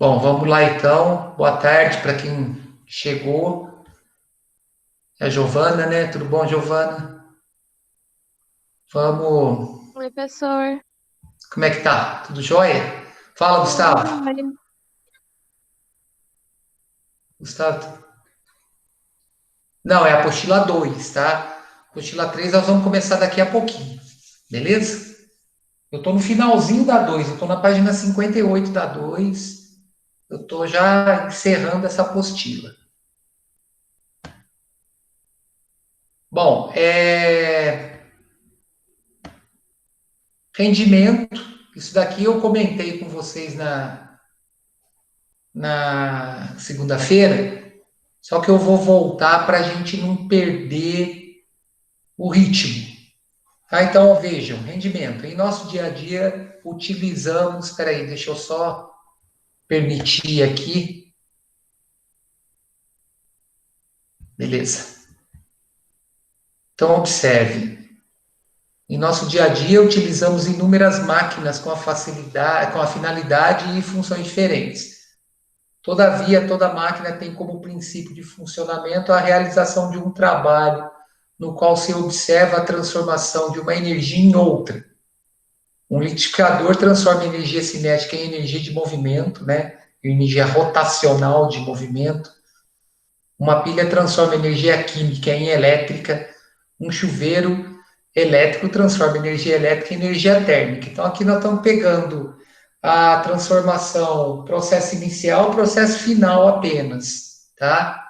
Bom, vamos lá então. Boa tarde para quem chegou. É a Giovana, né? Tudo bom, Giovana? Vamos. Oi, professor. Como é que tá? Tudo jóia? Fala, Tudo Gustavo. jóia. Gustavo. Não, é a apostila 2, tá? Apostila 3 nós vamos começar daqui a pouquinho. Beleza? Eu estou no finalzinho da 2. Eu estou na página 58 da 2. Eu estou já encerrando essa apostila. Bom, rendimento. Isso daqui eu comentei com vocês na segunda-feira, só que eu vou voltar para a gente não perder o ritmo. Tá? Então, vejam, rendimento. Em nosso dia a dia, utilizamos. Espera aí, deixa eu só permitir aqui. Beleza. Então, observe. Em nosso dia a dia, utilizamos inúmeras máquinas com a facilidade, com a finalidade e funções diferentes. Todavia, toda máquina tem como princípio de funcionamento a realização de um trabalho no qual se observa a transformação de uma energia em outra. Um liquidificador transforma energia cinética em energia de movimento, né? Energia rotacional de movimento. Uma pilha transforma energia química em elétrica. Um chuveiro elétrico transforma energia elétrica em energia térmica. Então, aqui nós estamos pegando a transformação, processo inicial, processo final apenas, tá?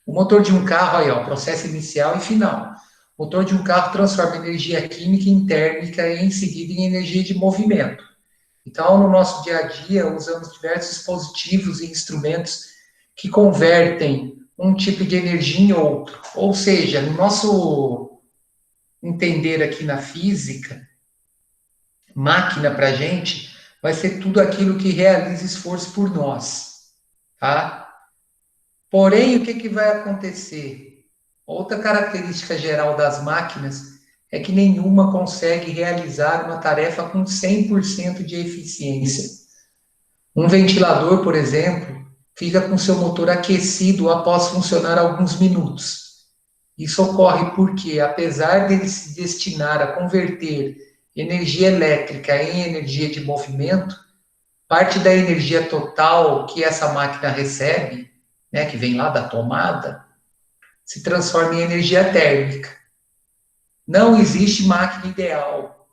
O motor de um carro, aí, ó, processo inicial e final. O motor de um carro transforma energia química em térmica e em seguida em energia de movimento. Então, no nosso dia a dia, usamos diversos dispositivos e instrumentos que convertem um tipo de energia em outro. Ou seja, no nosso entender aqui na física, máquina para a gente vai ser tudo aquilo que realiza esforço por nós, tá? Porém, o que, que vai acontecer? Outra característica geral das máquinas é que nenhuma consegue realizar uma tarefa com 100% de eficiência. Um ventilador, por exemplo, fica com seu motor aquecido após funcionar alguns minutos. Isso ocorre porque, apesar dele se destinar a converter energia elétrica em energia de movimento, parte da energia total que essa máquina recebe, né, que vem lá da tomada, se transforma em energia térmica. Não existe máquina ideal,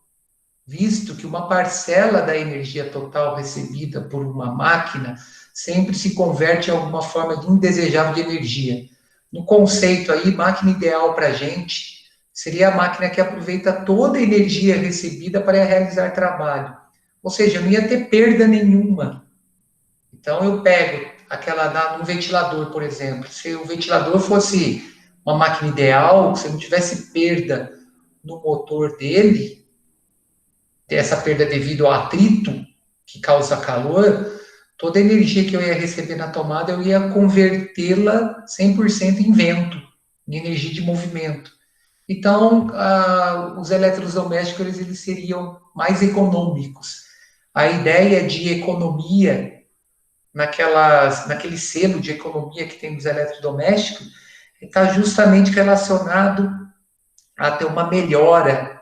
visto que uma parcela da energia total recebida por uma máquina sempre se converte em alguma forma de indesejável de energia. No conceito aí, máquina ideal para a gente seria a máquina que aproveita toda a energia recebida para realizar trabalho. Ou seja, não ia ter perda nenhuma. Então eu pego num ventilador, por exemplo. Se o ventilador fosse uma máquina ideal, se não tivesse perda no motor dele, essa perda devido ao atrito que causa calor, toda a energia que eu ia receber na tomada, eu ia convertê-la 100% em vento, em energia de movimento. Então, os eletrodomésticos eles seriam mais econômicos. A ideia de economia, naquele selo de economia que tem nos eletrodomésticos, está justamente relacionado a ter uma melhora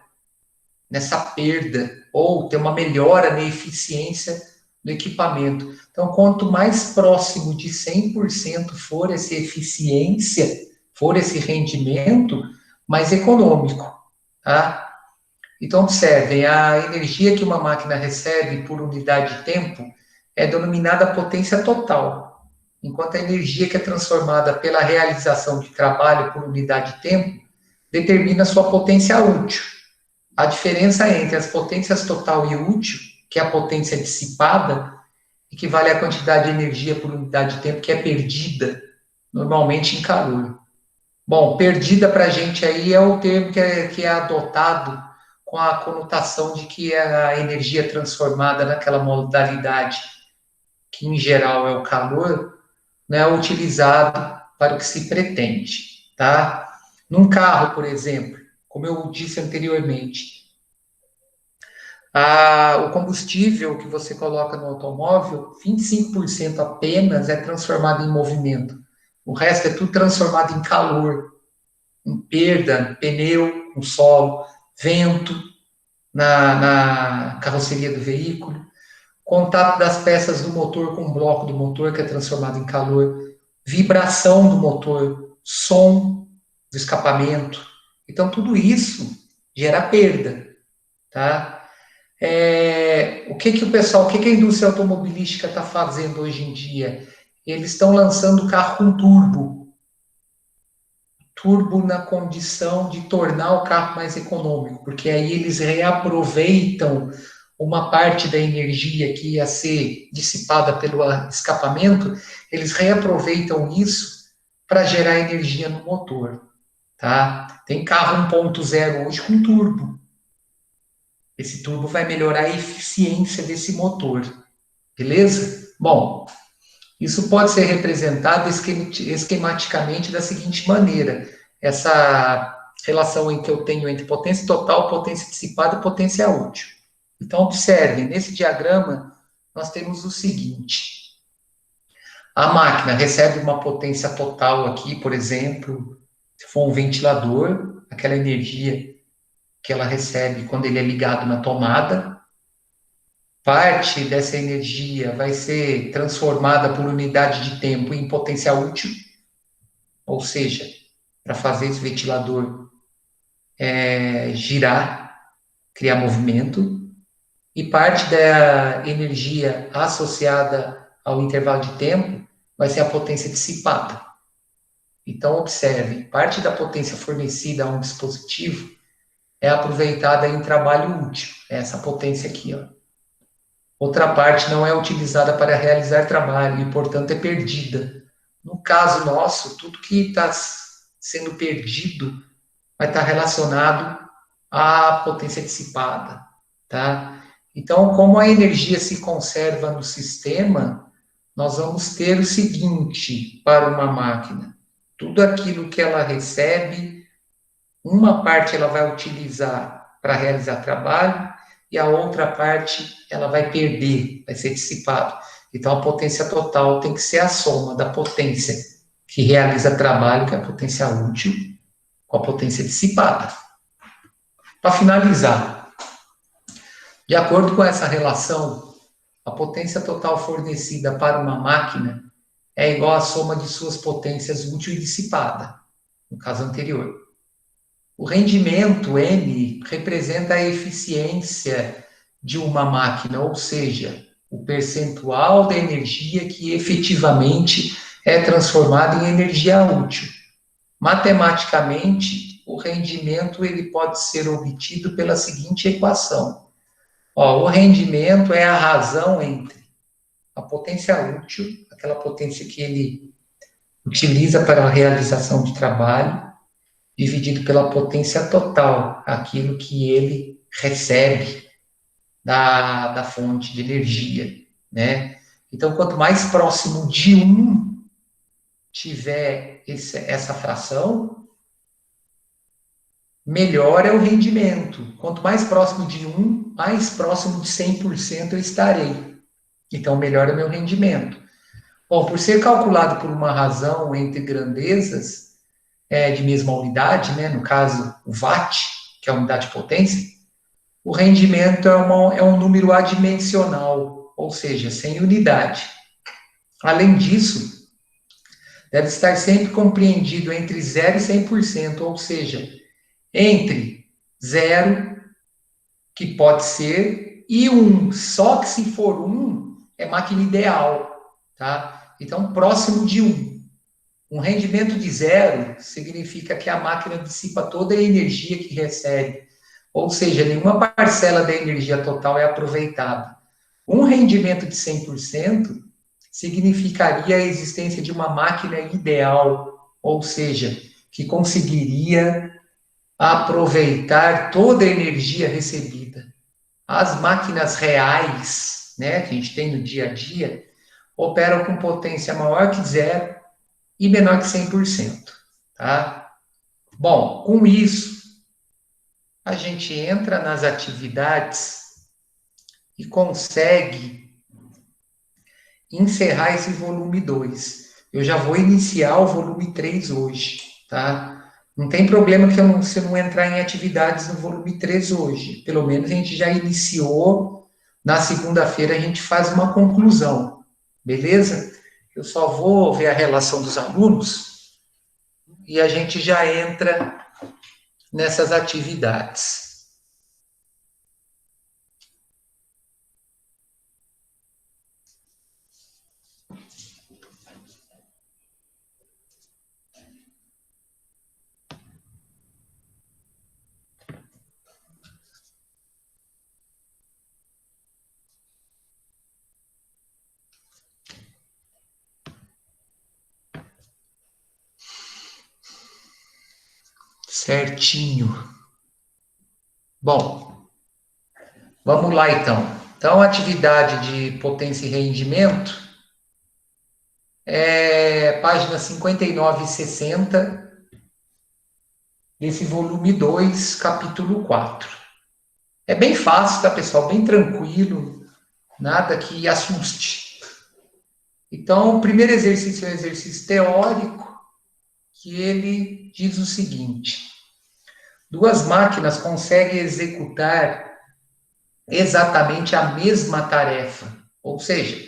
nessa perda, ou ter uma melhora na eficiência do equipamento. Então, quanto mais próximo de 100% for essa eficiência, for esse rendimento, mais econômico. Tá? Então, observem, a energia que uma máquina recebe por unidade de tempo é denominada potência total, enquanto a energia que é transformada pela realização de trabalho por unidade de tempo determina sua potência útil. A diferença entre as potências total e útil, que é a potência dissipada, equivale à quantidade de energia por unidade de tempo que é perdida, normalmente em calor. Bom, perdida para a gente aí é o termo que é adotado com a conotação de que a energia transformada naquela modalidade, que em geral é o calor, não é utilizado para o que se pretende, tá? Num carro, por exemplo, como eu disse anteriormente, O combustível que você coloca no automóvel, 25% apenas é transformado em movimento. O resto é tudo transformado em calor, em perda, pneu, no solo, vento na carroceria do veículo, contato das peças do motor com o bloco do motor, que é transformado em calor, vibração do motor, som do escapamento. Então, tudo isso gera perda, tá? O que a indústria automobilística está fazendo hoje em dia? Eles estão lançando carro com turbo na condição de tornar o carro mais econômico, porque aí eles reaproveitam uma parte da energia que ia ser dissipada pelo escapamento, eles reaproveitam isso para gerar energia no motor, tá? Tem carro 1.0 hoje com turbo. Esse turbo vai melhorar a eficiência desse motor, beleza? Bom, isso pode ser representado esquematicamente da seguinte maneira: essa relação em que eu tenho entre potência total, potência dissipada e potência útil. Então, observe, nesse diagrama, nós temos o seguinte: a máquina recebe uma potência total aqui, por exemplo, se for um ventilador, aquela energia que ela recebe quando ele é ligado na tomada. Parte dessa energia vai ser transformada por unidade de tempo em potência útil, ou seja, para fazer esse ventilador girar, criar movimento, e parte da energia associada ao intervalo de tempo vai ser a potência dissipada. Então, observe, parte da potência fornecida a um dispositivo é aproveitada em trabalho útil, essa potência aqui, ó. Outra parte não é utilizada para realizar trabalho e, portanto, é perdida. No caso nosso, tudo que está sendo perdido vai estar relacionado à potência dissipada, tá? Então, como a energia se conserva no sistema, nós vamos ter o seguinte para uma máquina: tudo aquilo que ela recebe, uma parte ela vai utilizar para realizar trabalho e a outra parte ela vai perder, vai ser dissipado. Então, a potência total tem que ser a soma da potência que realiza trabalho, que é a potência útil, com a potência dissipada. Para finalizar, de acordo com essa relação, a potência total fornecida para uma máquina é igual à soma de suas potências útil e dissipada, no caso anterior. O rendimento, M, representa a eficiência de uma máquina, ou seja, o percentual da energia que efetivamente é transformada em energia útil. Matematicamente, o rendimento ele pode ser obtido pela seguinte equação. O rendimento é a razão entre a potência útil, aquela potência que ele utiliza para a realização de trabalho, dividido pela potência total, aquilo que ele recebe da fonte de energia, né? Então, quanto mais próximo de 1 tiver essa fração, melhor é o rendimento. Quanto mais próximo de 1, mais próximo de 100% eu estarei. Então, melhor é o meu rendimento. Bom, por ser calculado por uma razão entre grandezas de mesma unidade, né? No caso, o watt, que é a unidade de potência, o rendimento é um número adimensional, ou seja, sem unidade. Além disso, deve estar sempre compreendido entre 0 e 100%, ou seja, entre 0, que pode ser, e 1. Só que se for 1, é máquina ideal, tá? Então, próximo de 1. Um rendimento de 0 significa que a máquina dissipa toda a energia que recebe, ou seja, nenhuma parcela da energia total é aproveitada. Um rendimento de 100% significaria a existência de uma máquina ideal, ou seja, que conseguiria aproveitar toda a energia recebida. As máquinas reais, né, que a gente tem no dia a dia, operam com potência maior que 0 e menor que 100%, tá? Bom, com isso, a gente entra nas atividades e consegue encerrar esse volume 2. Eu já vou iniciar o volume 3 hoje, tá? Não tem problema que se eu não entrar em atividades no volume 3 hoje. Pelo menos a gente já iniciou. Na segunda-feira a gente faz uma conclusão, beleza? Eu só vou ver a relação dos alunos e a gente já entra nessas atividades. Certinho. Bom, vamos lá então. Então, atividade de potência e rendimento é página 59 e 60 desse volume 2, capítulo 4. É bem fácil, tá, pessoal? Bem tranquilo, nada que assuste. Então, o primeiro exercício é um exercício teórico, que ele diz o seguinte: duas máquinas conseguem executar exatamente a mesma tarefa, ou seja,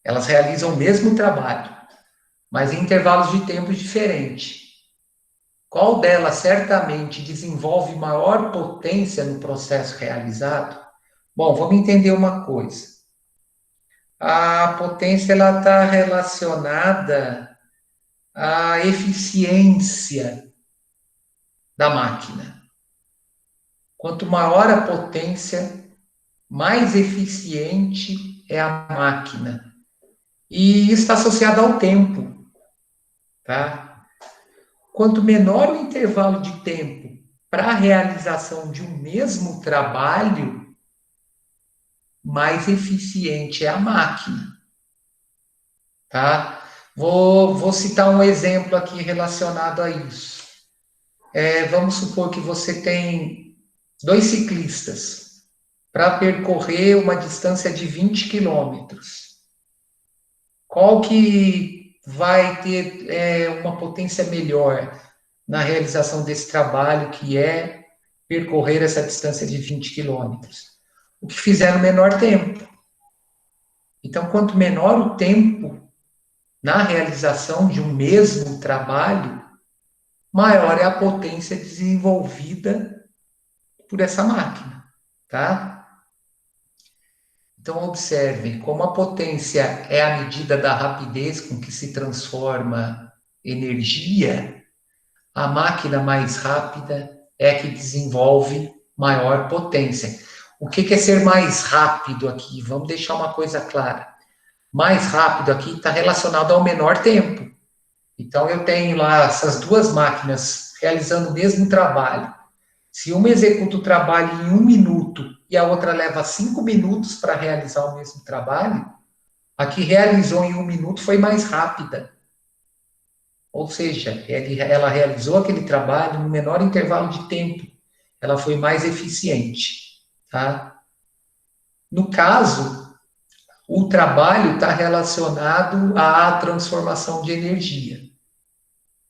elas realizam o mesmo trabalho, mas em intervalos de tempo diferentes. Qual delas certamente desenvolve maior potência no processo realizado? Bom, vamos entender uma coisa. A potência ela está relacionada à eficiência da máquina. Quanto maior a potência, mais eficiente é a máquina. E isso está associado ao tempo, tá? Quanto menor o intervalo de tempo para a realização de um mesmo trabalho, mais eficiente é a máquina, tá? Vou citar um exemplo aqui relacionado a isso. Vamos supor que você tem dois ciclistas para percorrer uma distância de 20 quilômetros. Qual que vai ter uma potência melhor na realização desse trabalho, que é percorrer essa distância de 20 quilômetros? O que fizer no menor tempo. Então, quanto menor o tempo na realização de um mesmo trabalho, maior é a potência desenvolvida por essa máquina, tá? Então, observe como a potência é a medida da rapidez com que se transforma energia. A máquina mais rápida é a que desenvolve maior potência. O que é ser mais rápido aqui? Vamos deixar uma coisa clara. Mais rápido aqui está relacionado ao menor tempo. Então, eu tenho lá essas duas máquinas realizando o mesmo trabalho. Se uma executa o trabalho em 1 minuto e a outra leva 5 minutos para realizar o mesmo trabalho, a que realizou em 1 minuto foi mais rápida. Ou seja, ela realizou aquele trabalho no menor intervalo de tempo. Ela foi mais eficiente, tá? No caso, o trabalho está relacionado à transformação de energia.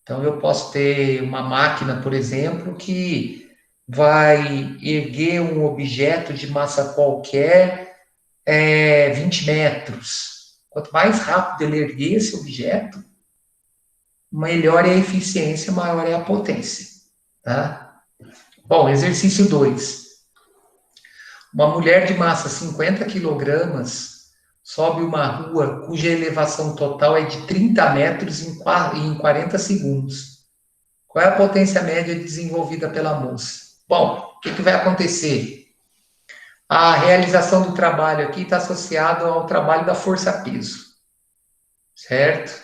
Então, eu posso ter uma máquina, por exemplo, que vai erguer um objeto de massa qualquer 20 metros. Quanto mais rápido ele erguer esse objeto, melhor é a eficiência, maior é a potência. Tá? Bom, exercício 2. Uma mulher de massa 50 quilogramas sobe uma rua cuja elevação total é de 30 metros em 40 segundos. Qual é a potência média desenvolvida pela moça? Bom, o que vai acontecer? A realização do trabalho aqui está associado ao trabalho da força-peso, certo?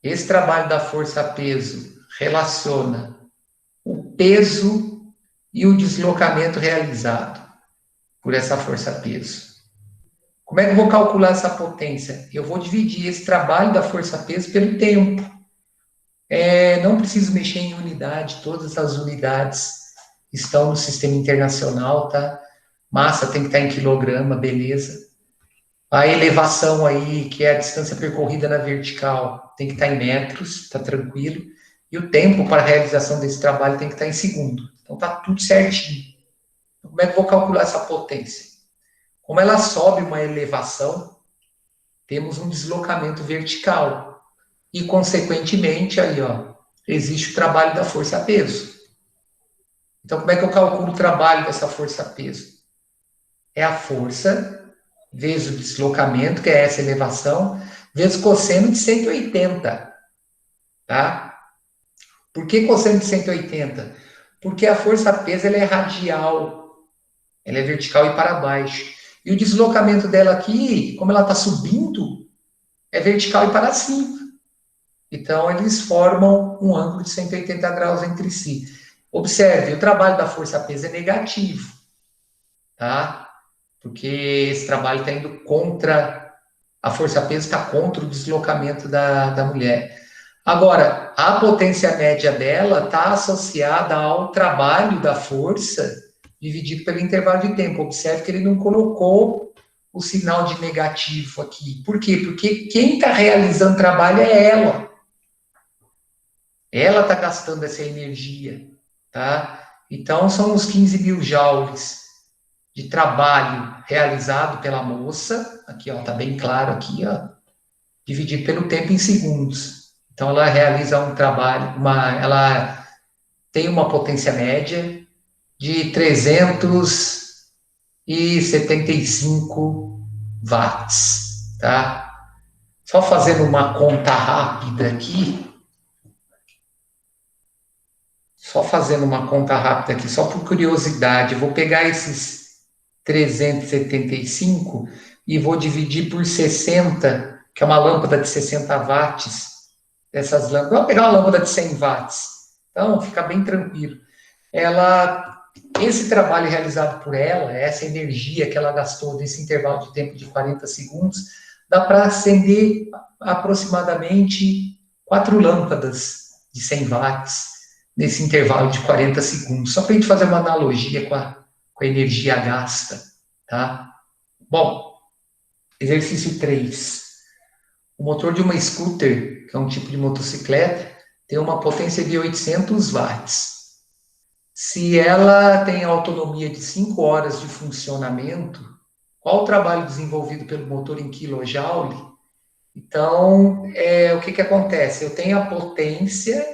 Esse trabalho da força-peso relaciona o peso e o deslocamento realizado por essa força-peso. Como é que eu vou calcular essa potência? Eu vou dividir esse trabalho da força-peso pelo tempo. Não preciso mexer em unidade, todas as unidades estão no sistema internacional, tá? Massa tem que estar em quilograma, beleza. A elevação aí, que é a distância percorrida na vertical, tem que estar em metros, tá tranquilo. E o tempo para a realização desse trabalho tem que estar em segundo. Então tá tudo certinho. Então, como é que eu vou calcular essa potência? Como ela sobe uma elevação, temos um deslocamento vertical. E, consequentemente, aí, ó, existe o trabalho da força-peso. Então, como é que eu calculo o trabalho dessa força-peso? É a força vezes o deslocamento, que é essa elevação, vezes cosseno de 180, tá? Por que cosseno de 180? Porque a força-peso ela é radial, ela é vertical e para baixo. E o deslocamento dela aqui, como ela está subindo, é vertical e para cima. Então, eles formam um ângulo de 180 graus entre si. Observe, o trabalho da força-peso é negativo, tá? Porque esse trabalho está indo contra, a força-peso está contra o deslocamento da mulher. Agora, a potência média dela está associada ao trabalho da força dividido pelo intervalo de tempo. Observe que ele não colocou o sinal de negativo aqui. Por quê? Porque quem está realizando o trabalho é ela. Ela está gastando essa energia, tá? Então, são os 15 mil joules de trabalho realizado pela moça, aqui, ó, tá bem claro aqui, ó, dividido pelo tempo em segundos. Então, ela realiza um trabalho, ela tem uma potência média de 375 watts, tá? Só fazendo uma conta rápida aqui, só por curiosidade, vou pegar esses 375 e vou dividir por 60, que é uma lâmpada de 60 watts. Essas lâmpadas, vou pegar uma lâmpada de 100 watts. Então, fica bem tranquilo. Esse trabalho realizado por ela, essa energia que ela gastou nesse intervalo de tempo de 40 segundos, dá para acender aproximadamente 4 lâmpadas de 100 watts nesse intervalo de 40 segundos, só para a gente fazer uma analogia com a energia gasta, tá? Bom, exercício 3. O motor de uma scooter, que é um tipo de motocicleta, tem uma potência de 800 watts. Se ela tem autonomia de 5 horas de funcionamento, qual o trabalho desenvolvido pelo motor em quilojoule? Então, o que acontece? Eu tenho a potência,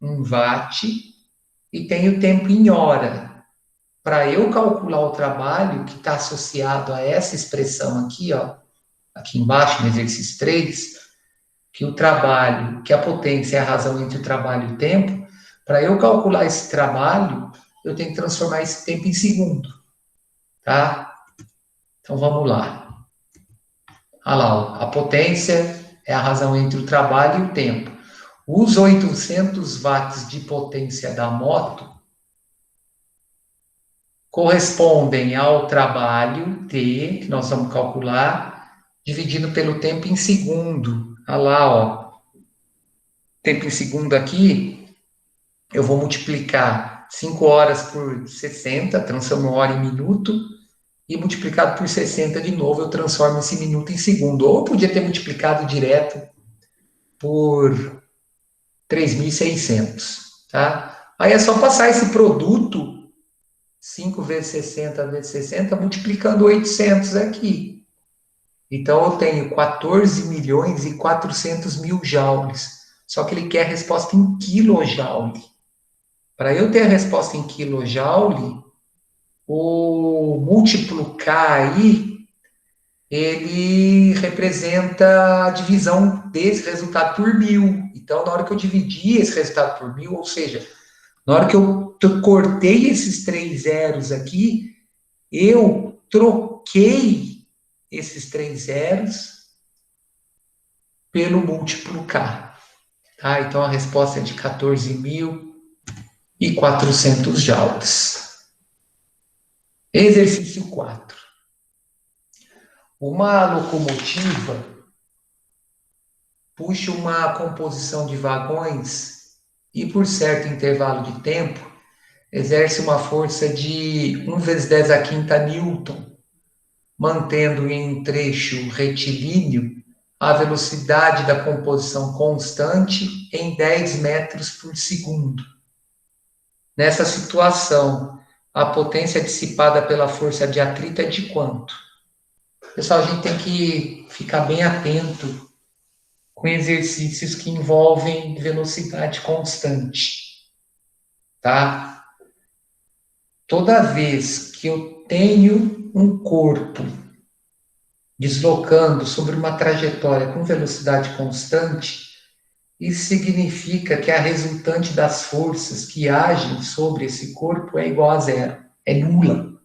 1 watt, e tenho o tempo em hora. Para eu calcular o trabalho que está associado a essa expressão aqui, ó, aqui embaixo, no exercício 3, que a potência é a razão entre o trabalho e o tempo, para eu calcular esse trabalho, eu tenho que transformar esse tempo em segundo, tá? Então, vamos lá. Olha lá, ó, a potência é a razão entre o trabalho e o tempo. Os 800 watts de potência da moto correspondem ao trabalho T, que nós vamos calcular, dividido pelo tempo em segundo. Olha lá, ó. Tempo em segundo aqui, eu vou multiplicar 5 horas por 60, transformo hora em minuto, e multiplicado por 60 de novo, eu transformo esse minuto em segundo. Ou eu podia ter multiplicado direto por 3.600, tá? Aí é só passar esse produto, 5 vezes 60 vezes 60, multiplicando 800 aqui. Então, eu tenho 14 milhões e 400 mil joules. Só que ele quer a resposta em quilojoule. Para eu ter a resposta em quilojoule, o múltiplo K aí, ele representa a divisão desse resultado por 1.000. Então, na hora que eu dividi esse resultado por 1.000, ou seja, na hora que eu cortei esses 3 zeros aqui, eu troquei esses 3 zeros pelo múltiplo K. Tá? Então, a resposta é de 14.400 joules. Exercício 4. Uma locomotiva puxa uma composição de vagões e, por certo intervalo de tempo, exerce uma força de 1 vezes 10 a quinta newton, mantendo em um trecho retilíneo a velocidade da composição constante em 10 metros por segundo. Nessa situação, a potência dissipada pela força de atrito é de quanto? Pessoal, a gente tem que ficar bem atento com exercícios que envolvem velocidade constante, tá? Toda vez que eu tenho um corpo deslocando sobre uma trajetória com velocidade constante, isso significa que a resultante das forças que agem sobre esse corpo é igual a zero, é nula.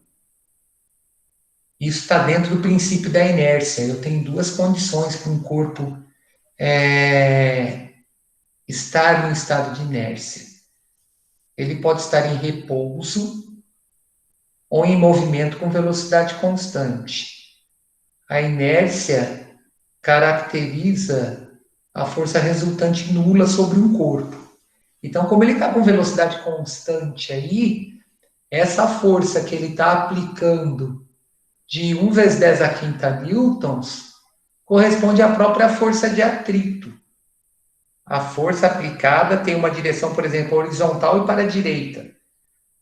Isso está dentro do princípio da inércia. Eu tenho duas condições para um corpo estar em estado de inércia. Ele pode estar em repouso ou em movimento com velocidade constante. A inércia caracteriza a força resultante nula sobre um corpo. Então, como ele está com velocidade constante aí, essa força que ele está aplicando de 1 vezes 10 a quinta newtons corresponde à própria força de atrito. A força aplicada tem uma direção, por exemplo, horizontal e para a direita.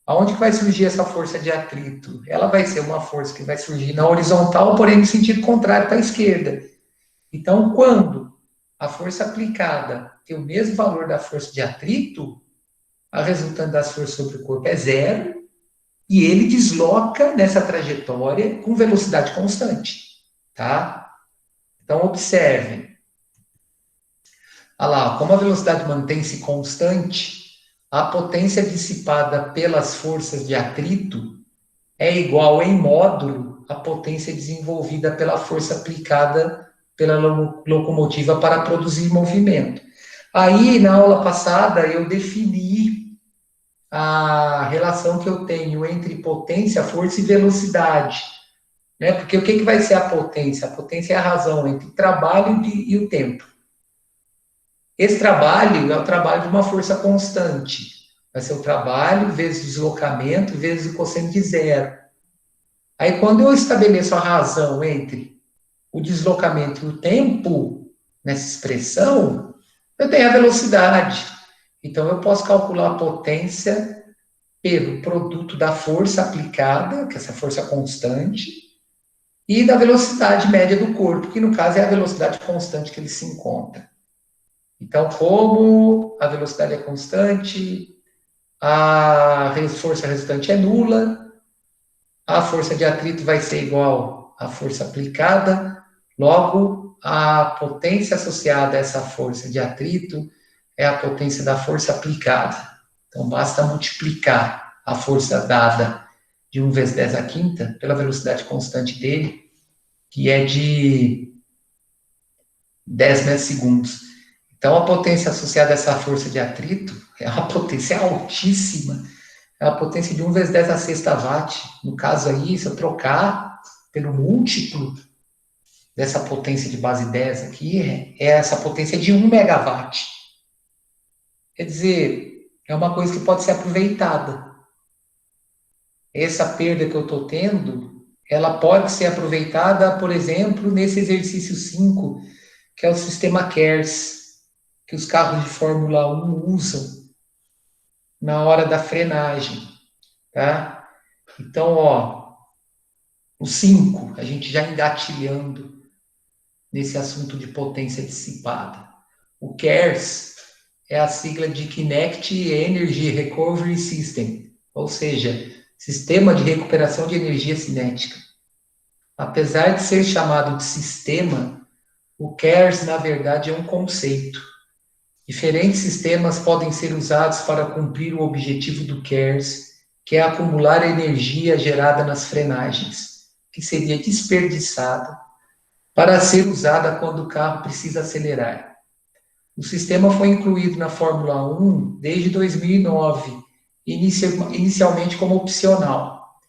Aonde que vai surgir essa força de atrito? Ela vai ser uma força que vai surgir na horizontal, porém no sentido contrário para a esquerda. Então, quando a força aplicada tem o mesmo valor da força de atrito, a resultante das forças sobre o corpo é zero, e ele desloca nessa trajetória com velocidade constante, tá? Então, observem. Olha lá, como a velocidade mantém-se constante, a potência dissipada pelas forças de atrito é igual em módulo à potência desenvolvida pela força aplicada pela locomotiva para produzir movimento. Aí, na aula passada, eu defini a relação que eu tenho entre potência, força e velocidade. Né? Porque o que vai ser a potência? A potência é a razão entre o trabalho e o tempo. Esse trabalho é o trabalho de uma força constante. Vai ser o trabalho vezes o deslocamento vezes o cosseno de zero. Aí, quando eu estabeleço a razão entre o deslocamento e o tempo, nessa expressão, eu tenho a velocidade. Então, eu posso calcular a potência pelo produto da força aplicada, que é essa força constante, e da velocidade média do corpo, que no caso é a velocidade constante que ele se encontra. Então, como a velocidade é constante, a força resultante é nula, a força de atrito vai ser igual à força aplicada, logo, a potência associada a essa força de atrito é a potência da força aplicada. Então, basta multiplicar a força dada de 1 vezes 10 a quinta pela velocidade constante dele, que é de 10 metros segundos. Então, a potência associada a essa força de atrito é uma potência altíssima, é a potência de 1 vezes 10 a sexta watt. No caso aí, se eu trocar pelo múltiplo dessa potência de base 10 aqui, é essa potência de 1 megawatt. Quer dizer, é uma coisa que pode ser aproveitada. Essa perda que eu estou tendo, ela pode ser aproveitada, por exemplo, nesse exercício 5, que é o sistema KERS, que os carros de Fórmula 1 usam na hora da frenagem, tá? Então, ó, o 5, a gente já engatilhando nesse assunto de potência dissipada. O KERS é a sigla de Kinect Energy Recovery System, ou seja, Sistema de Recuperação de Energia Cinética. Apesar de ser chamado de sistema, o KERS, na verdade, é um conceito. Diferentes sistemas podem ser usados para cumprir o objetivo do KERS, que é acumular energia gerada nas frenagens, que seria desperdiçada, para ser usada quando o carro precisa acelerar. O sistema foi incluído na Fórmula 1 desde 2009, inicialmente como opcional.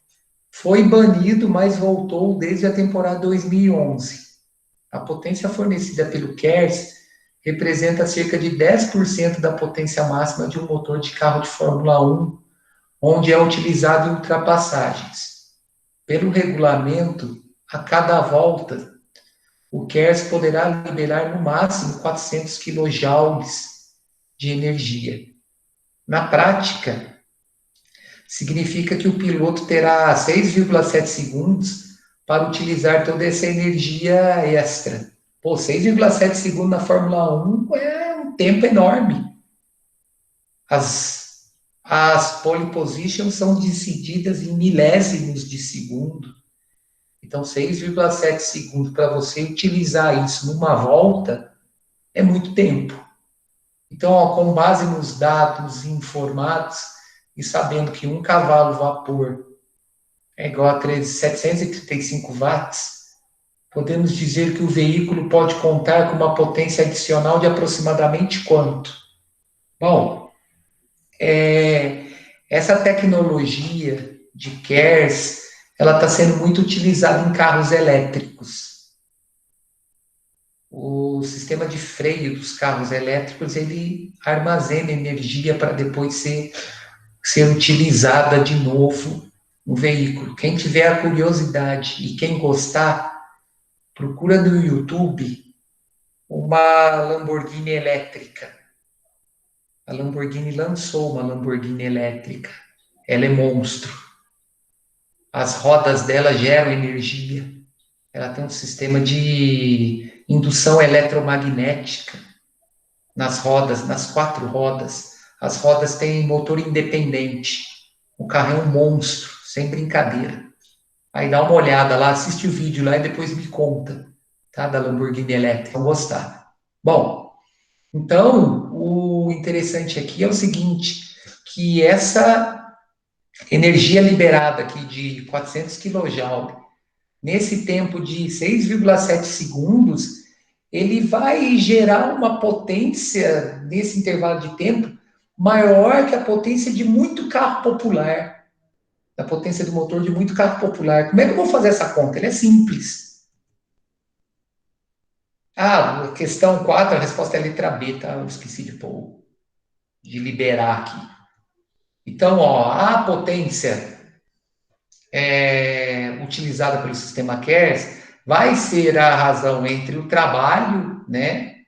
Foi banido, mas voltou desde a temporada 2011. A potência fornecida pelo KERS representa cerca de 10% da potência máxima de um motor de carro de Fórmula 1, onde é utilizado em ultrapassagens. Pelo regulamento, a cada volta, o KERS poderá liberar no máximo 400 quilojoules de energia. Na prática, significa que o piloto terá 6,7 segundos para utilizar toda essa energia extra. Pô, 6,7 segundos na Fórmula 1 é um tempo enorme. As pole positions são decididas em milésimos de segundo. Então, 6,7 segundos para você utilizar isso numa volta é muito tempo. Então, ó, com base nos dados informados e sabendo que um cavalo vapor é igual a 735 watts, podemos dizer que o veículo pode contar com uma potência adicional de aproximadamente quanto? Bom, essa tecnologia de KERS, ela está sendo muito utilizada em carros elétricos. O sistema de freio dos carros elétricos, ele armazena energia para depois ser utilizada de novo no veículo. Quem tiver a curiosidade e quem gostar, procura no YouTube uma Lamborghini elétrica. A Lamborghini lançou uma Lamborghini elétrica. Ela é monstro. As rodas dela geram energia. Ela tem um sistema de indução eletromagnética nas rodas, nas 4 rodas. As rodas têm motor independente. O carro é um monstro, sem brincadeira. Aí dá uma olhada lá, assiste o vídeo lá e depois me conta, tá? Da Lamborghini elétrica, vão gostar. Bom, então, o interessante aqui é o seguinte, que essa energia liberada aqui de 400 kJ, nesse tempo de 6,7 segundos, ele vai gerar uma potência, nesse intervalo de tempo, maior que a potência de muito carro popular, da potência do motor de muito carro popular. Como é que eu vou fazer essa conta? Ele é simples. Ah, questão 4, a resposta é a letra B, tá? Eu esqueci de pôr, de liberar aqui. Então, ó, a potência utilizada pelo sistema KERS vai ser a razão entre o trabalho, né,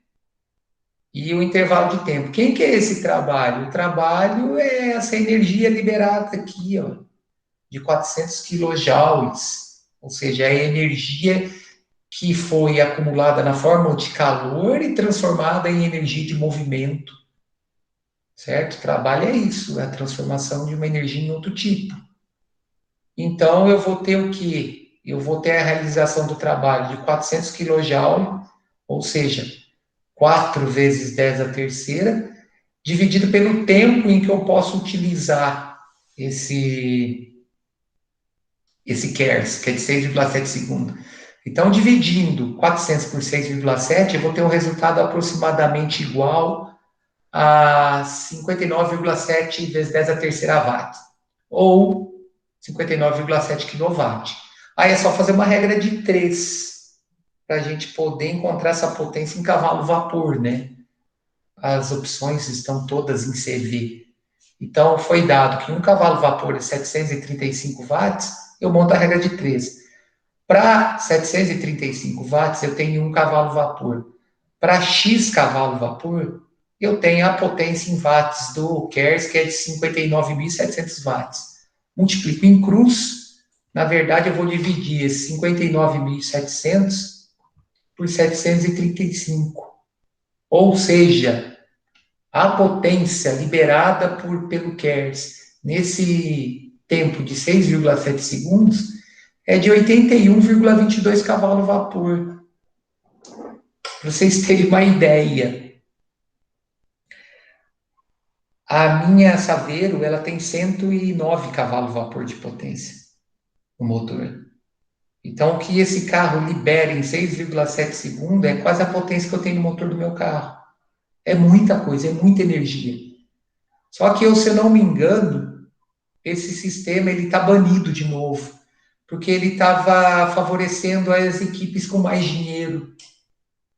e o intervalo de tempo. Quem que é esse trabalho? O trabalho é essa energia liberada aqui, ó, de 400 quilojoules, ou seja, é a energia que foi acumulada na forma de calor e transformada em energia de movimento, certo? O trabalho é isso, é a transformação de uma energia em outro tipo. Então, eu vou ter o quê? Eu vou ter a realização do trabalho de 400 kJ, ou seja, 4 vezes 10 a terceira, dividido pelo tempo em que eu posso utilizar esse KERS, que é de 6,7 segundos. Então, dividindo 400 por 6,7, eu vou ter um resultado aproximadamente igual a 59,7 vezes 10 a terceira watt, ou 59,7 kW. Aí é só fazer uma regra de 3 para a gente poder encontrar essa potência em cavalo vapor, né? As opções estão todas em CV. Então, foi dado que um cavalo vapor é 735 watts, eu monto a regra de 3. Para 735 watts, eu tenho um cavalo vapor. Para X cavalo vapor, eu tenho a potência em watts do KERS, que é de 59.700 watts. Multiplico em cruz, na verdade, eu vou dividir esse 59.700 por 735. Ou seja, a potência liberada pelo KERS nesse tempo de 6,7 segundos é de 81,22 cavalos vapor. Para vocês terem uma ideia, a minha Saveiro, ela tem 109 cavalos vapor de potência no motor. Então, o que esse carro libera em 6,7 segundos é quase a potência que eu tenho no motor do meu carro. É muita coisa, é muita energia. Só que, se eu não me engano, esse sistema ele está banido de novo, porque ele estava favorecendo as equipes com mais dinheiro.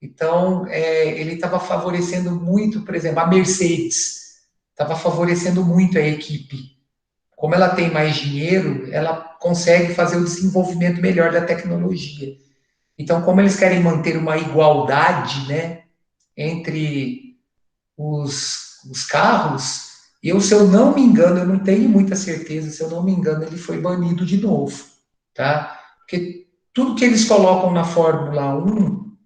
Então, ele estava favorecendo muito, por exemplo, a Mercedes estava favorecendo muito a equipe como ela tem mais dinheiro, ela consegue fazer o desenvolvimento melhor da tecnologia. Então, como eles querem manter uma igualdade, né, entre os carros, se eu não me engano, eu não tenho muita certeza, se eu não me engano, ele foi banido de novo, tá? Porque tudo que eles colocam na Fórmula 1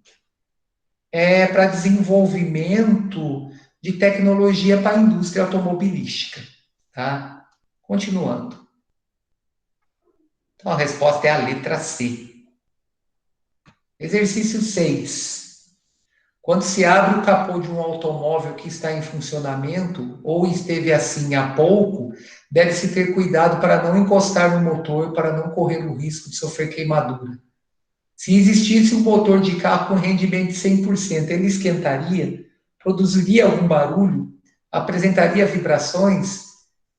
é para desenvolvimento de tecnologia para a indústria automobilística, tá? Continuando. Então, a resposta é a letra C. Exercício 6. Quando se abre o capô de um automóvel que está em funcionamento ou esteve assim há pouco, deve-se ter cuidado para não encostar no motor para não correr o risco de sofrer queimadura. Se existisse um motor de carro com rendimento de 100%, ele esquentaria, produziria algum barulho, apresentaria vibrações?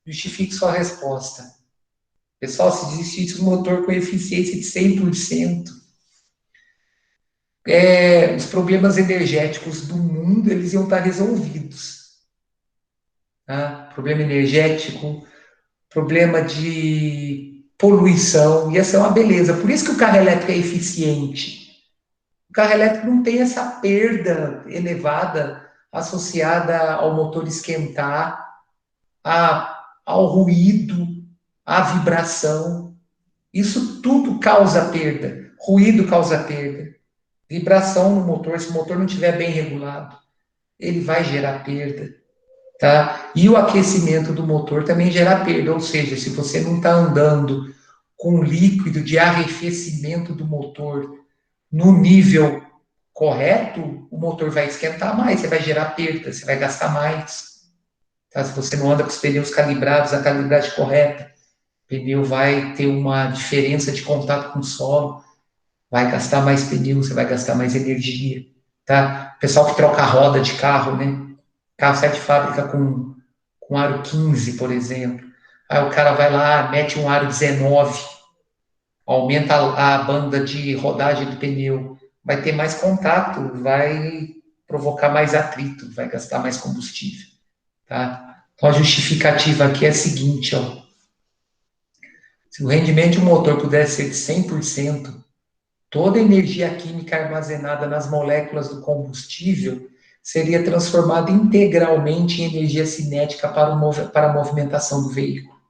Justifique sua resposta. Pessoal, se existisse um motor com eficiência de 100%, os problemas energéticos do mundo eles iam estar resolvidos. Tá? Problema energético, problema de poluição, ia ser uma beleza. Por isso que o carro elétrico é eficiente. O carro elétrico não tem essa perda elevada associada ao motor esquentar, ao ruído, à vibração. Isso tudo causa perda. Ruído causa perda. Vibração no motor, se o motor não estiver bem regulado, ele vai gerar perda. Tá? E o aquecimento do motor também gera perda, ou seja, se você não está andando com líquido de arrefecimento do motor no nível correto, o motor vai esquentar mais, você vai gerar perda, você vai gastar mais. Tá? Se você não anda com os pneus calibrados, a calibragem correta, o pneu vai ter uma diferença de contato com o solo, vai gastar mais pneu, você vai gastar mais energia. Tá? O pessoal que troca a roda de carro, né? Carro sai de fábrica com aro 15, por exemplo. Aí o cara vai lá, mete um aro 19, aumenta a banda de rodagem do pneu, vai ter mais contato, vai provocar mais atrito, vai gastar mais combustível. Tá? Então a justificativa aqui é a seguinte, ó. Se o rendimento de um motor pudesse ser de 100%, toda a energia química armazenada nas moléculas do combustível seria transformada integralmente em energia cinética para a movimentação do veículo.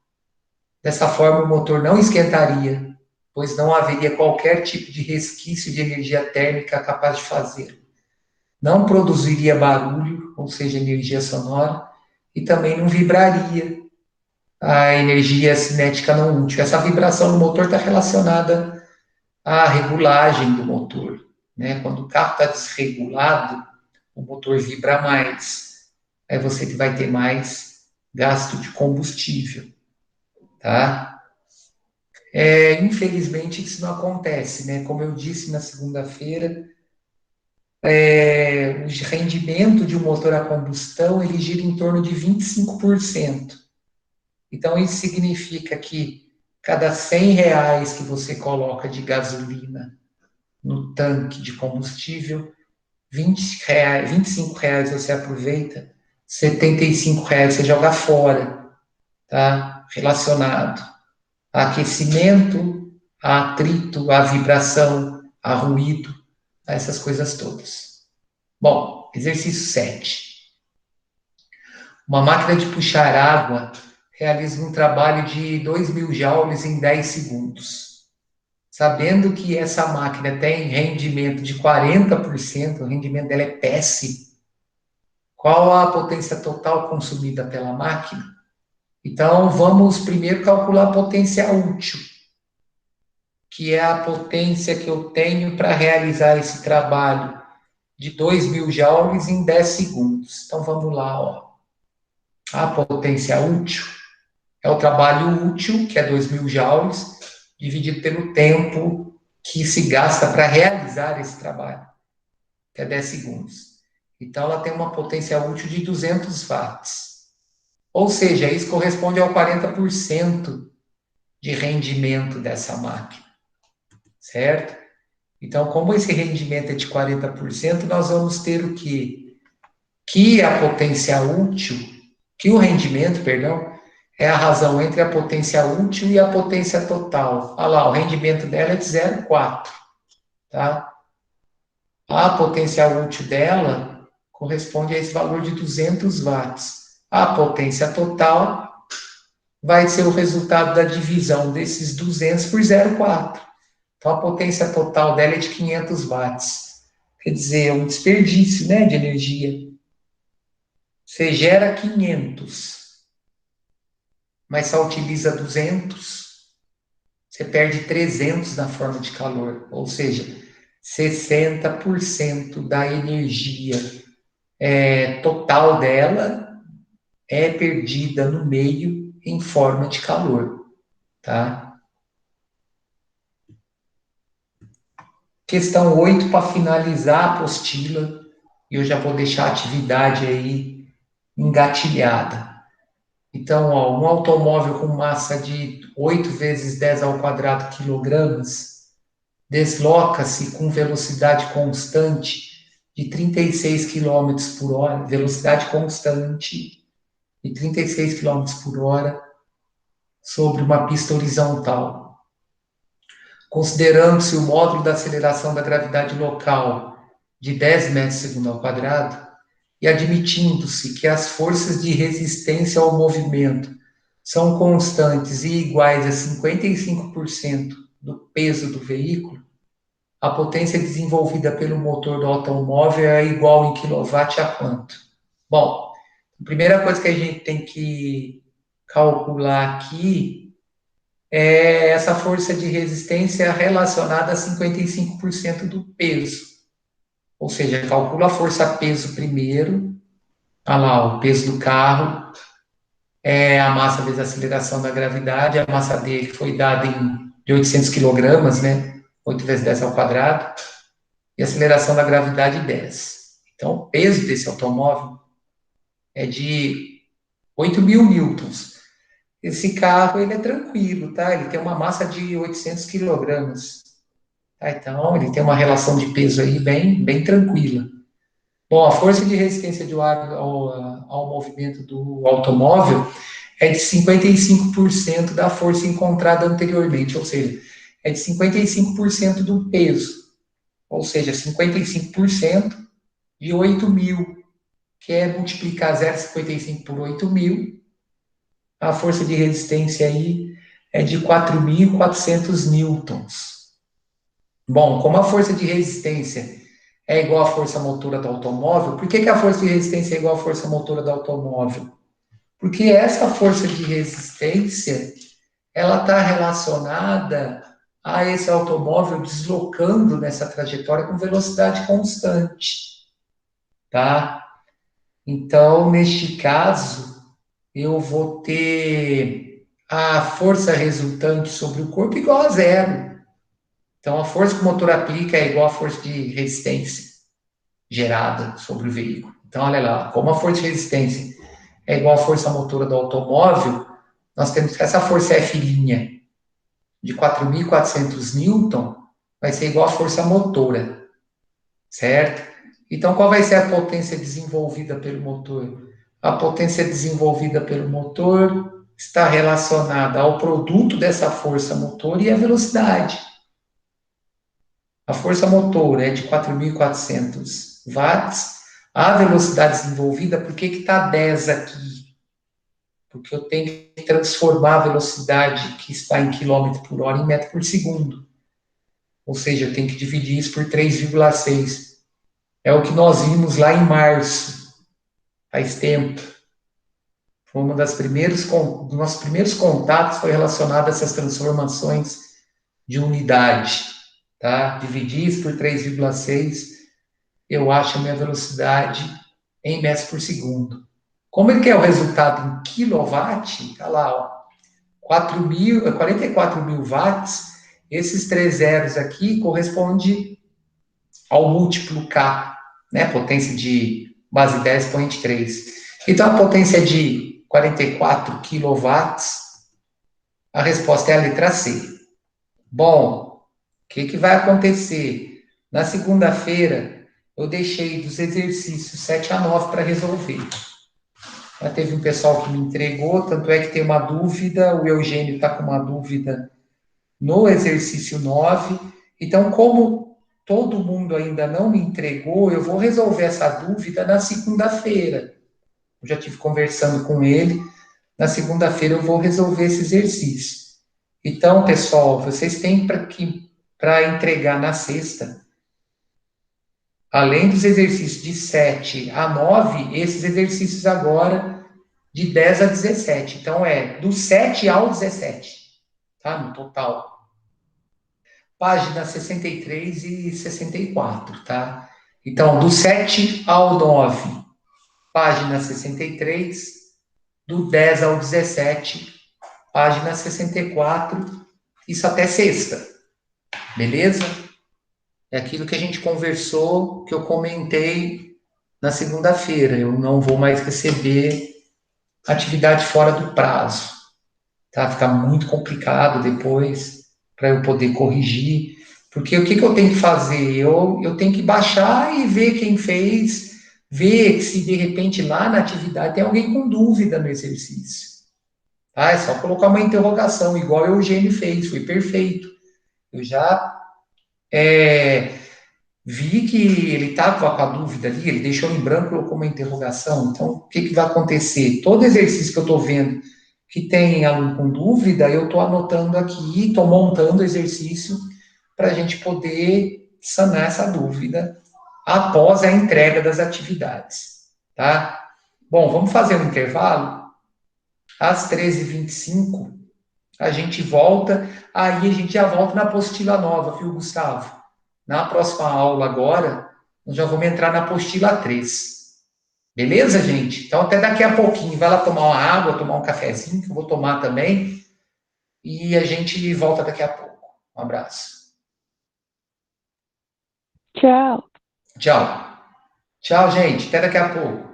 Dessa forma, o motor não esquentaria, pois não haveria qualquer tipo de resquício de energia térmica capaz de fazê-lo. Não produziria barulho, ou seja, energia sonora, e também não vibraria a energia cinética não útil. Essa vibração no motor está relacionada à regulagem do motor. Né? Quando o carro está desregulado, o motor vibra mais. Aí você vai ter mais gasto de combustível. Tá? Infelizmente, isso não acontece. Né? Como eu disse na segunda-feira, o rendimento de um motor a combustão ele gira em torno de 25%. Então, isso significa que cada R$ 100 que você coloca de gasolina no tanque de combustível, R$ 25 você aproveita, R$ 75 você joga fora, tá? Relacionado a aquecimento, a atrito, a vibração, a ruído, a essas coisas todas. Bom, exercício 7. Uma máquina de puxar água realiza um trabalho de 2.000 joules em 10 segundos. Sabendo que essa máquina tem rendimento de 40%, o rendimento dela é péssimo, qual a potência total consumida pela máquina? Então, vamos primeiro calcular a potência útil, que é a potência que eu tenho para realizar esse trabalho de 2.000 joules em 10 segundos. Então, vamos lá, ó. A potência útil é o trabalho útil, que é 2.000 joules, dividido pelo tempo que se gasta para realizar esse trabalho, que é 10 segundos. Então, ela tem uma potência útil de 200 watts. Ou seja, isso corresponde ao 40% de rendimento dessa máquina, certo? Então, como esse rendimento é de 40%, nós vamos ter o quê? Que a potência útil, que o rendimento, perdão, é a razão entre a potência útil e a potência total. Olha lá, o rendimento dela é de 0,4, tá? A potência útil dela corresponde a esse valor de 200 watts. A potência total vai ser o resultado da divisão desses 200 por 0,4. Então, a potência total dela é de 500 watts. Quer dizer, é um desperdício, né, de energia. Você gera 500, mas só utiliza 200, você perde 300 na forma de calor. Ou seja, 60% da energia total dela é perdida no meio em forma de calor, tá? Questão 8 para finalizar a apostila, e eu já vou deixar a atividade aí engatilhada. Então, ó, um automóvel com massa de 8 vezes 10 ao quadrado quilogramas desloca-se com velocidade constante de 36 quilômetros por hora, velocidade constante de 36 quilômetros por hora sobre uma pista horizontal. Considerando-se o módulo da aceleração da gravidade local de 10 metros segundo ao quadrado, e admitindo-se que as forças de resistência ao movimento são constantes e iguais a 55% do peso do veículo, a potência desenvolvida pelo motor do automóvel é igual em quilowatt a quanto? Bom, a primeira coisa que a gente tem que calcular aqui é essa força de resistência relacionada a 55% do peso. Ou seja, calcula a força-peso primeiro. Olha lá, o peso do carro é a massa vezes a aceleração da gravidade. A massa dele foi dada de 800 quilogramas, né? 8 vezes 10 ao quadrado. E a aceleração da gravidade, 10. Então, o peso desse automóvel é de 8.000 newtons. Esse carro, ele é tranquilo, tá? Ele tem uma massa de 800 quilogramas. Tá? Então, ele tem uma relação de peso aí bem tranquila. Bom, a força de resistência do ar ao movimento do automóvel é de 55% da força encontrada anteriormente, ou seja, é de 55% do peso, ou seja, 55% de 8.000, que é multiplicar 0,55 por 8.000, a força de resistência aí é de 4.400 newtons. Bom, como a força de resistência é igual à força motora do automóvel, por que a força de resistência é igual à força motora do automóvel? Porque essa força de resistência, ela está relacionada a esse automóvel deslocando nessa trajetória com velocidade constante, tá? Então, neste caso, eu vou ter a força resultante sobre o corpo igual a zero. Então, a força que o motor aplica é igual à força de resistência gerada sobre o veículo. Então, olha lá, como a força de resistência é igual à força motora do automóvel, nós temos que essa força F' de 4.400 newton vai ser igual à força motora, certo? Então, qual vai ser a potência desenvolvida pelo motor? A potência desenvolvida pelo motor está relacionada ao produto dessa força motor e à velocidade. A força motora é de 4.400 watts. A velocidade desenvolvida, por que está 10 aqui? Porque eu tenho que transformar a velocidade que está em quilômetro por hora em metro por segundo. Ou seja, eu tenho que dividir isso por 3,6. É o que nós vimos lá em março, faz tempo. Foi uma das primeiros, dos nossos primeiros contatos foi relacionado a essas transformações de unidade. Tá? Dividir isso por 3,6, eu acho a minha velocidade em metros por segundo. Como ele quer o resultado em quilowatt, está lá, ó, 44.000 watts, esses 3 zeros aqui corresponde ao múltiplo K, né? Potência de base 10 expoente 3. Então, a potência é de 44 quilowatts, a resposta é a letra C. Bom, o que vai acontecer? Na segunda-feira, eu deixei dos exercícios 7 a 9 para resolver. Já teve um pessoal que me entregou, tanto é que tem uma dúvida, o Eugênio está com uma dúvida no exercício 9. Então, como todo mundo ainda não me entregou, eu vou resolver essa dúvida na segunda-feira. Eu já estive conversando com ele. Na segunda-feira eu vou resolver esse exercício. Então, pessoal, vocês têm para entregar na sexta, além dos exercícios de 7 a 9, esses exercícios agora de 10 a 17. Então, é do 7 ao 17, tá? No total. Páginas 63 e 64, tá? Então, do 7 ao 9, página 63, do 10 ao 17, página 64, isso até sexta, beleza? É aquilo que a gente conversou, que eu comentei na segunda-feira. Eu não vou mais receber atividade fora do prazo, tá? Fica muito complicado depois para eu poder corrigir. Porque o que eu tenho que fazer? Eu tenho que baixar e ver quem fez, ver se de repente lá na atividade tem alguém com dúvida no exercício. Tá? É só colocar uma interrogação, igual o Eugênio fez, foi perfeito. Eu já vi que ele estava com a dúvida ali, ele deixou em branco, colocou uma interrogação. Então, o que vai acontecer? Todo exercício que eu estou vendo que tem aluno com dúvida, eu estou anotando aqui, estou montando o exercício para a gente poder sanar essa dúvida após a entrega das atividades, tá? Bom, vamos fazer um intervalo. Às 13h25, a gente volta, aí a gente já volta na apostila nova, viu, Gustavo? Na próxima aula agora, nós já vamos entrar na apostila 3. Beleza, gente? Então, até daqui a pouquinho. Vai lá tomar uma água, tomar um cafezinho, que eu vou tomar também. E a gente volta daqui a pouco. Um abraço. Tchau. Tchau. Tchau, gente. Até daqui a pouco.